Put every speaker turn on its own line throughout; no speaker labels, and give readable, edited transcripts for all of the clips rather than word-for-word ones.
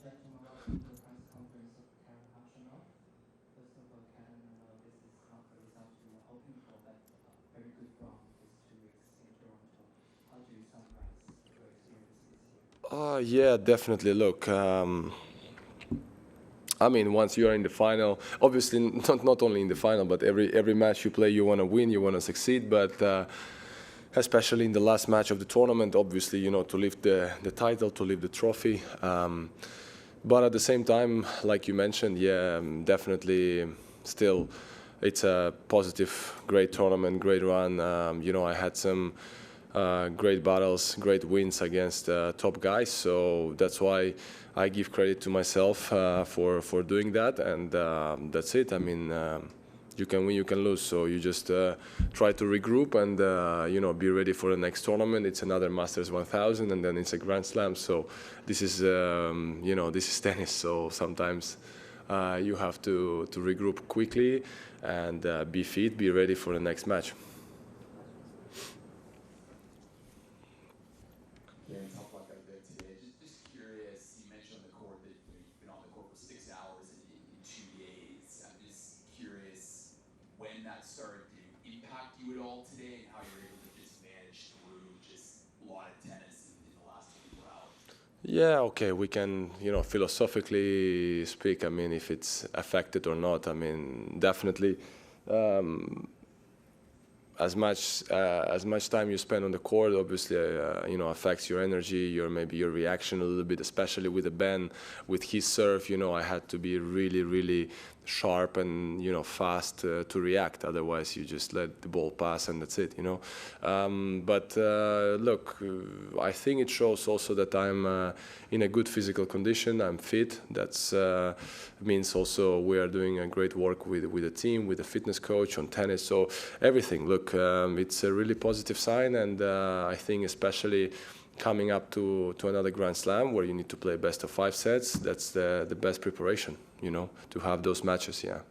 projecting a lot from the press conference of Khachanov. First of all, this is not the result you were hoping for, but very good from these 2 weeks in Toronto. How do you summarize your experience this year?
Yeah, definitely. Look, I mean, once you are in the final, obviously not only in the final, but every match you play, you want to win, you want to succeed. But especially in the last match of the tournament, obviously, to lift the title, to lift the trophy. But at the same time, like you mentioned, yeah, definitely still it's a positive, great tournament, great run. I had some great battles, great wins against top guys. So that's why I give credit to myself for doing that, and that's it. I mean, you can win, you can lose. So you just try to regroup and be ready for the next tournament. It's another Masters 1000, and then it's a Grand Slam. So this is this is tennis. So sometimes you have to regroup quickly and be fit, be ready for the next match.
Yeah, tough luck out there today. Just curious, you mentioned on the court that you've been on the court for 6 hours in 2 days. I'm just curious when that started to impact you at all today and how you were able to just manage through just a lot of tennis in the last 24 hours.
Yeah, okay, we can, philosophically speak. I mean, if it's affected or not. I mean, definitely. As much time you spend on the court, obviously, affects your energy, maybe your reaction a little bit, especially with the Ben, with his serve. I had to be really, really sharp and fast to react. Otherwise, you just let the ball pass and that's it. But look, I think it shows also that I'm in a good physical condition. I'm fit. That's means also we are doing a great work with the team, with the fitness coach on tennis. So everything. Look, it's a really positive sign, and I think especially coming up to another Grand Slam where you need to play best of 5 sets, that's the best preparation, to have those matches, yeah.
Right,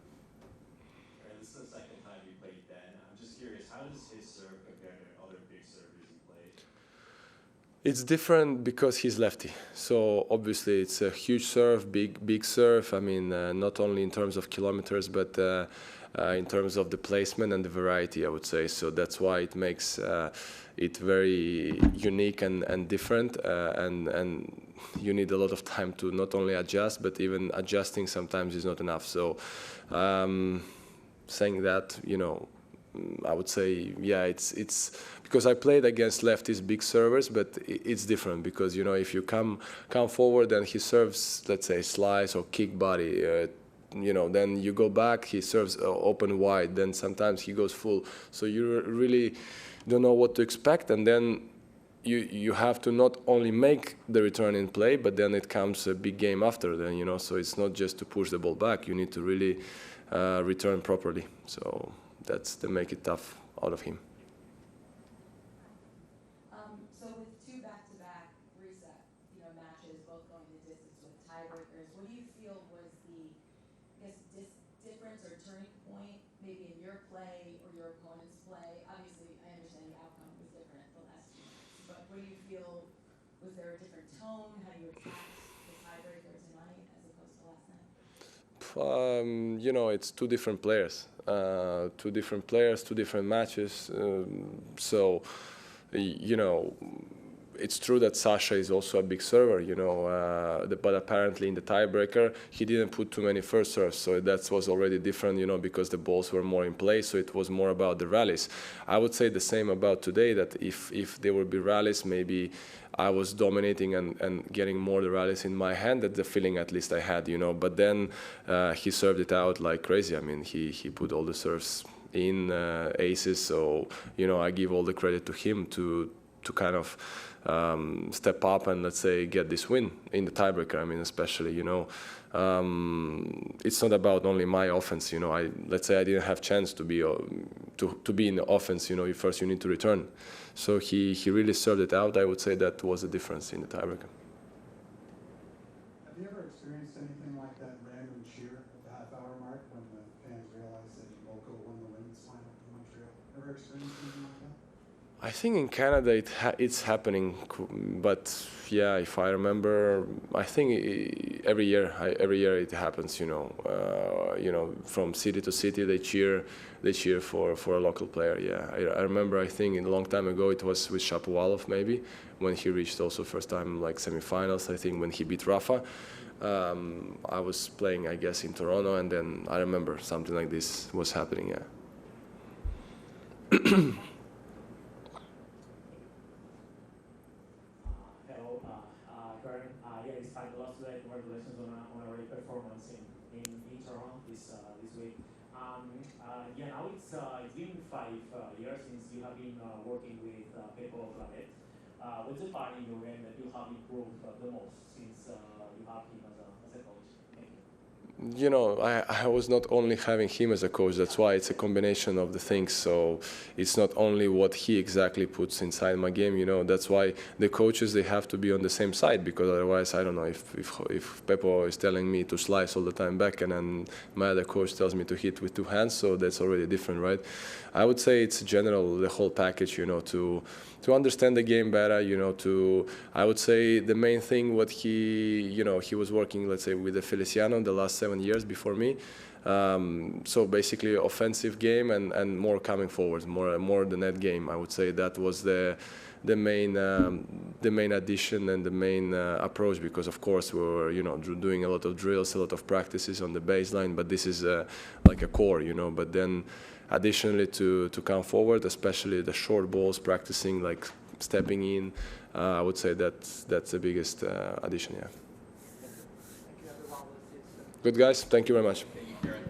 this is the second time you played Ben. I'm just curious, how does his serve compare to other big servers you played?
It's different because he's lefty. So obviously it's a huge serve, big serve. I mean, not only in terms of kilometers, but in terms of the placement and the variety, I would say. So that's why it makes it very unique and different. And you need a lot of time to not only adjust, but even adjusting sometimes is not enough. So saying that, I would say, yeah, it's because I played against lefties, big servers, but it's different because if you come forward and he serves, let's say, slice or kick body, then you go back, he serves open wide, then sometimes he goes full, so you really don't know what to expect, and then you have to not only make the return in play, but then it comes a big game after then, so it's not just to push the ball back, you need to really return properly. So that's to make it tough out of him.
So with two back-to-back reset, matches, both going the distance with tiebreakers, what do you feel was the, I guess, difference or turning point, maybe in your play or your opponent's play? Obviously, I understand the outcome was different the last 2 nights, but what do you feel? Was there a different tone? How do you attack the tiebreaker tonight as opposed to last night?
It's two different players, two different matches. So, it's true that Sasha is also a big server, but apparently in the tiebreaker he didn't put too many first serves, so that was already different, because the balls were more in play, so it was more about the rallies. I would say the same about today, that if there would be rallies, maybe I was dominating and getting more the rallies in my hand. That's the feeling at least I had, but then he served it out like crazy. I mean, he put all the serves in aces, so I give all the credit to him to kind of step up and, let's say, get this win in the tiebreaker. I mean, especially, it's not about only my offense. Let's say I didn't have chance to be in the offense. First you need to return. So he really served it out. I would say that was the difference in the tiebreaker.
Have you ever experienced anything like that random cheer at the half-hour mark when the fans realized that Volko won the women's final in Montreal? Ever experienced anything like that?
I think in Canada it's happening, but yeah, if I remember, I think every year it happens. From city to city they cheer for a local player. Yeah, I remember. I think a long time ago it was with Shapovalov maybe when he reached also first time like semifinals. I think when he beat Rafa. I was playing, I guess, in Toronto, and then I remember something like this was happening. Yeah.
Karen, yeah, despite the loss today, congratulations on a great performance in Toronto this week. Now it's been 5 years since you have been working with Pepo Claret. What's the part in your game that you have improved the most since you have him as a coach? Thank you.
I was not only having him as a coach, that's why it's a combination of the things. So it's not only what he exactly puts inside my game, that's why the coaches, they have to be on the same side, because otherwise, I don't know, if Pepo is telling me to slice all the time back and then my other coach tells me to hit with two hands, so that's already different, right? I would say it's general, the whole package, to understand the game better, I would say the main thing what he was working, let's say, with the Feliciano the last 7 years before me. So basically offensive game and more coming forward, more the net game. I would say that was the main addition and the main approach, because of course we were doing a lot of drills, a lot of practices on the baseline, but this is like a core, but then additionally to come forward, especially the short balls, practicing like stepping in, I would say that's the biggest addition. Yeah. Good guys, thank you very much.
Thank you, Karen.